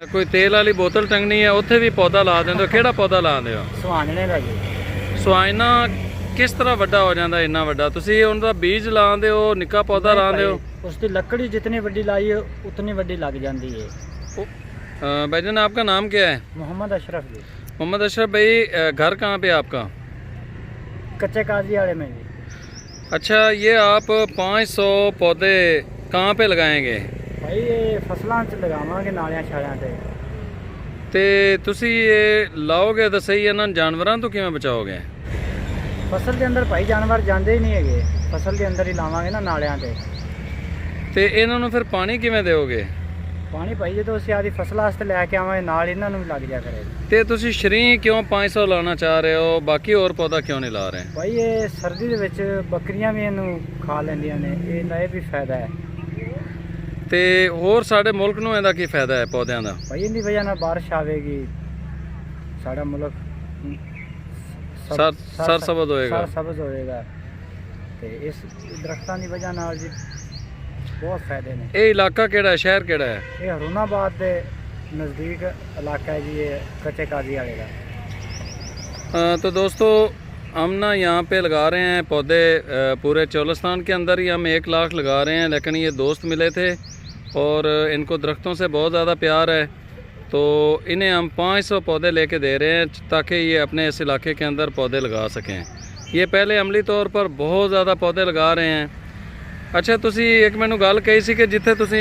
कोई तेल वाली बोतल टंगनी है उत्थे भी पौधा ला देंदे हो, किहड़ा पौधा लाते हो? सुहाने का जी। सुहाना किस तरह वड्डा हो जाता इन्ना वड्डा? तुसीं उनका बीज लाते हो, निक्का पौधा लाते हो? उसकी लकड़ी जितनी बड़ी लाई है उतनी बड़ी लग जाती है। भाईजान आपका नाम क्या है? मोहम्मद अशरफ जी। मोहम्मद अशरफ भाई, घर कहाँ पे आपका? कच्चे काजी वाले में जी। अच्छा, ये आप 500 पौधे कहाँ पे लगाएंगे? भाई ये फसलों च लगावांगे नालियां छालियां ते तुसी ये लाओगे तो सही, इन्हां जानवरों तो किवें बचाओगे? फसल के अंदर भाई जानवर जाते ही नहीं है, फसल के अंदर ही लावांगे ना नालियां ते इन्हां नूं फिर पानी किवें देओगे? पानी भाई जो असं आदि फसल वास्ते लैके आवांगे नाल इन्हां नूं भी लग जा करे। ते तुसी शरी क्यों 500 लाना चाह रहे हो, बाकी और पौधा क्यों नहीं ला रहे? भाई ये सर्दी दे विच बकरियां भी इनू खा लैंदियां ने, ये भी फायदा है। ते होर साडे मुल्क नूं इहदा की फायदा है पौधों का? भाई इनकी वजह नाल बारिश आवेगी, साडा मुल्क सरसब्ज होएगा। सरसब्ज होएगा ते इस दरख्तां दी वजह नाल जी बहुत फायदे ने। ये इलाका केड़ा है, शहर केड़ा है? ये हरूनाबाद के नज़दीक इलाका है जी, ये कच्चे काजी वाले का। तो दोस्तों, हम ना यहाँ पे लगा रहे हैं पौधे, पूरे चोलिस्तान के अंदर ही हम 1 लाख लगा रहे हैं, लेकिन ये दोस्त मिले थे और इनको दरख्तों से बहुत ज़्यादा प्यार है, तो इन्हें हम 500 पौधे लेके दे रहे हैं ताकि ये अपने इस इलाके के अंदर पौधे लगा सकें। ये पहले अमली तौर पर बहुत ज़्यादा पौधे लगा रहे हैं। अच्छा, तुसी एक मैनू गल कही सी कि जिथे तुसी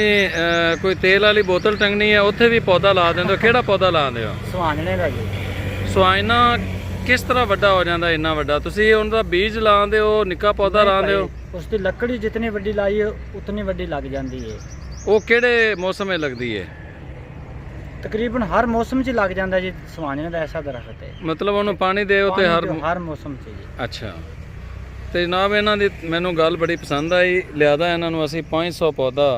कोई तेल वाली बोतल टंगनी है उत्थे भी पौधा ला देंदे हो, किहड़ा पौधा लाते हो? सुहाने का जी। सुहाना किस तरह वड्डा हो जाता इन्ना वड्डा? तुसी उनका बीज लाते हो, निक्का पौधा लाते हो? उसकी लकड़ी जितनी बड़ी लाई है उतनी बड़ी लग जाती है। वो किहड़े मौसम में लगती है? तकरीबन हर मौसम च लग जाता जी। सुहाने का ऐसा दरख्त है, मतलब उन्होंने पानी दे तो हर मौसम च जी। अच्छा, तो जनाब इन्हों की मैनू गल बड़ी पसंद आई, लिहाजा इन्हों असी 500 पौधा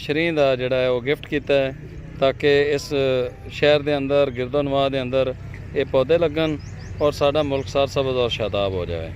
शरी का जोड़ा है वो गिफ्ट किया है ताकि इस शहर के अंदर गिरदोनवा के अंदर ये पौधे लगन और साडा मुल्क सरसब्ज और शादाब हो जाए।